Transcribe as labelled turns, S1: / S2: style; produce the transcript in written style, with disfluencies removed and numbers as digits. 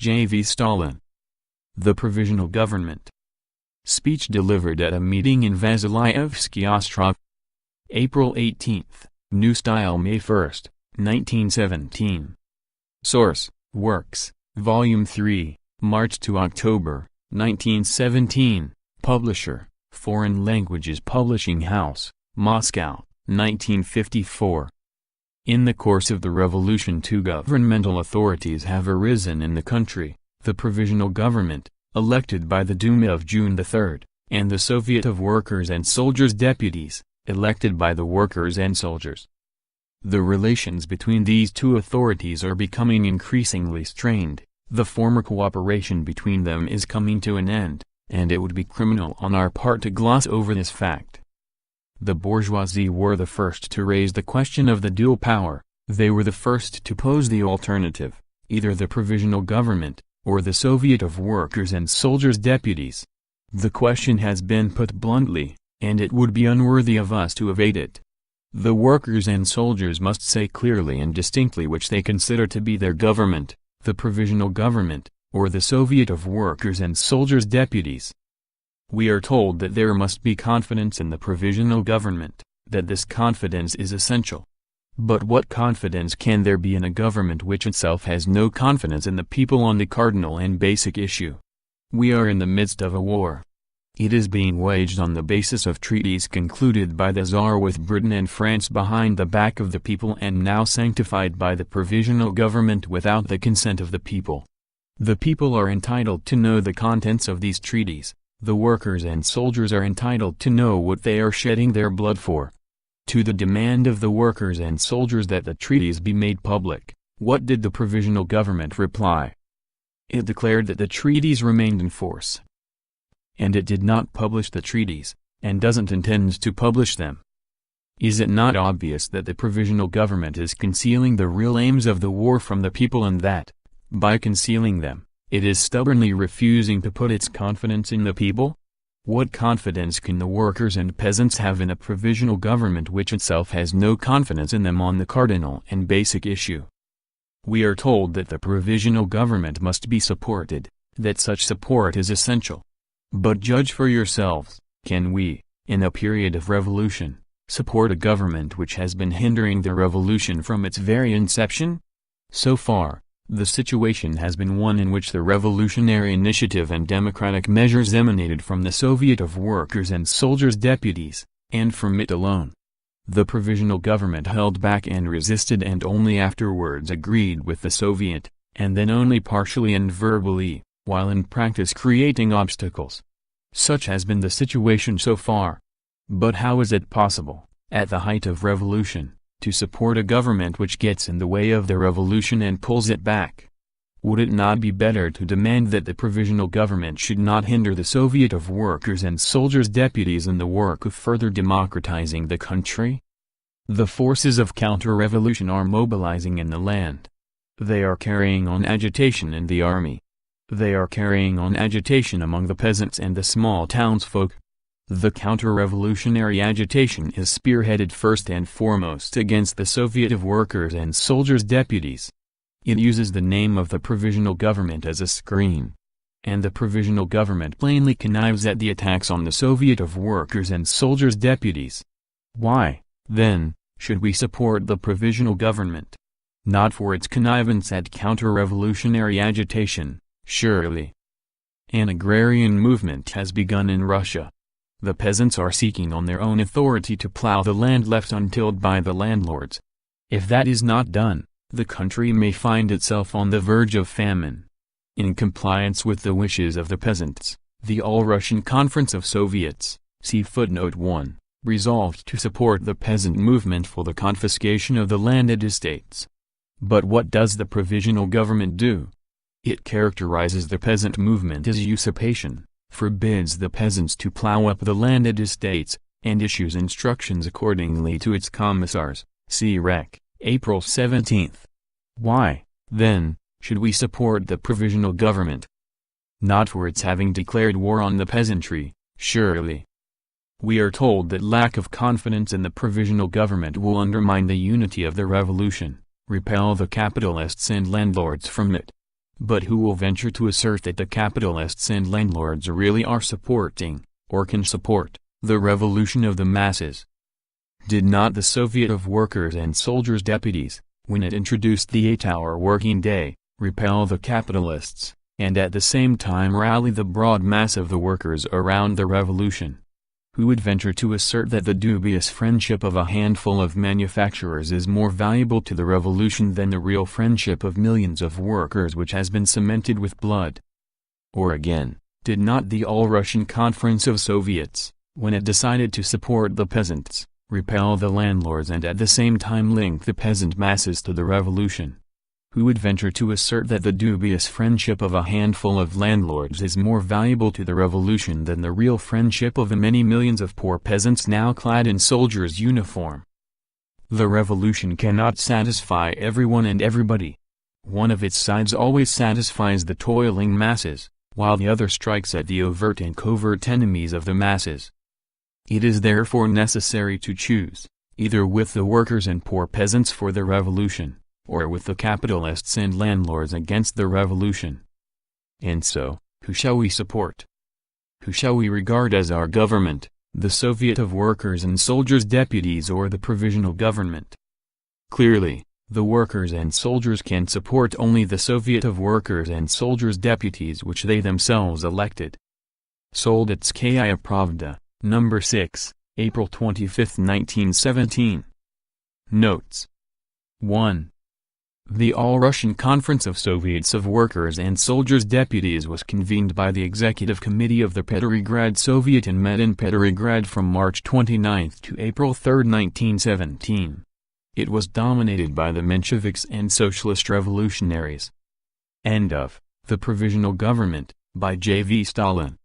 S1: J.V. Stalin. The Provisional Government. Speech delivered at a meeting in Vasilyevsky Ostrov. April 18, New Style, May 1, 1917. Source: Works, Volume 3, March to October, 1917. Publisher: Foreign Languages Publishing House, Moscow, 1954. In the course of the revolution, two governmental authorities have arisen in the country: the Provisional Government, elected by the Duma of June 3, and the Soviet of Workers and Soldiers Deputies, elected by the workers and soldiers. The relations between these two authorities are becoming increasingly strained. The former cooperation between them is coming to an end, and it would be criminal on our part to gloss over this fact. The bourgeoisie were the first to raise the question of the dual power. They were the first to pose the alternative: either the Provisional Government, or the Soviet of Workers and Soldiers Deputies. The question has been put bluntly, and it would be unworthy of us to evade it. The workers and soldiers must say clearly and distinctly which they consider to be their government: the Provisional Government, or the Soviet of Workers and Soldiers Deputies. We are told that there must be confidence in the Provisional Government, that this confidence is essential. But what confidence can there be in a government which itself has no confidence in the people on the cardinal and basic issue? We are in the midst of a war. It is being waged on the basis of treaties concluded by the Tsar with Britain and France behind the back of the people, and now sanctified by the Provisional Government without the consent of the people. The people are entitled to know the contents of these treaties. The workers and soldiers are entitled to know what they are shedding their blood for. To the demand of the workers and soldiers that the treaties be made public, what did the Provisional Government reply? It declared that the treaties remained in force. And it did not publish the treaties, and doesn't intend to publish them. Is it not obvious that the Provisional Government is concealing the real aims of the war from the people, and that, by concealing them, it is stubbornly refusing to put its confidence in the people? What confidence can the workers and peasants have in a Provisional Government which itself has no confidence in them on the cardinal and basic issue? We are told that the Provisional Government must be supported, that such support is essential. But judge for yourselves: can we, in a period of revolution, support a government which has been hindering the revolution from its very inception? So far, the situation has been one in which the revolutionary initiative and democratic measures emanated from the Soviet of Workers and Soldiers Deputies, and from it alone. The Provisional Government held back and resisted, and only afterwards agreed with the Soviet, and then only partially and verbally, while in practice creating obstacles. Such has been the situation so far. But how is it possible, at the height of revolution, to support a government which gets in the way of the revolution and pulls it back? Would it not be better to demand that the Provisional Government should not hinder the Soviet of Workers and Soldiers Deputies in the work of further democratizing the country? The forces of counter-revolution are mobilizing in the land. They are carrying on agitation in the army. They are carrying on agitation among the peasants and the small townsfolk. The counter-revolutionary agitation is spearheaded first and foremost against the Soviet of Workers and Soldiers Deputies. It uses the name of the Provisional Government as a screen. And the Provisional Government plainly connives at the attacks on the Soviet of Workers and Soldiers Deputies. Why, then, should we support the Provisional Government? Not for its connivance at counter-revolutionary agitation, surely. An agrarian movement has begun in Russia. The peasants are seeking on their own authority to plow the land left untilled by the landlords. If that is not done, the country may find itself on the verge of famine. In compliance with the wishes of the peasants, the All-Russian Conference of Soviets, see footnote 1, resolved to support the peasant movement for the confiscation of the landed estates. But what does the Provisional Government do? It characterizes the peasant movement as usurpation, forbids the peasants to plow up the landed estates, and issues instructions accordingly to its commissars, see Rec. April 17. Why, then, should we support the Provisional Government? Not for its having declared war on the peasantry, surely. We are told that lack of confidence in the Provisional Government will undermine the unity of the revolution, repel the capitalists and landlords from it. But who will venture to assert that the capitalists and landlords really are supporting, or can support, the revolution of the masses? Did not the Soviet of Workers' and Soldiers' Deputies, when it introduced the 8-hour working day, repel the capitalists, and at the same time rally the broad mass of the workers around the revolution? Who would venture to assert that the dubious friendship of a handful of manufacturers is more valuable to the revolution than the real friendship of millions of workers which has been cemented with blood? Or again, did not the All-Russian Conference of Soviets, when it decided to support the peasants, repel the landlords and at the same time link the peasant masses to the revolution? Who would venture to assert that the dubious friendship of a handful of landlords is more valuable to the revolution than the real friendship of the many millions of poor peasants now clad in soldiers' uniform? The revolution cannot satisfy everyone and everybody. One of its sides always satisfies the toiling masses, while the other strikes at the overt and covert enemies of the masses. It is therefore necessary to choose, either with the workers and poor peasants for the revolution, or with the capitalists and landlords against the revolution. And so, who shall we support? Who shall we regard as our government, the Soviet of Workers' and Soldiers' Deputies or the Provisional Government? Clearly, the workers and soldiers can support only the Soviet of Workers' and Soldiers' Deputies which they themselves elected. Soldetskaya Pravda, No. 6, April 25, 1917. Notes. 1. The All-Russian Conference of Soviets of Workers' and Soldiers' Deputies was convened by the Executive Committee of the Petrograd Soviet and met in Petrograd from March 29 to April 3, 1917. It was dominated by the Mensheviks and Socialist Revolutionaries. End of The Provisional Government, by J.V. Stalin.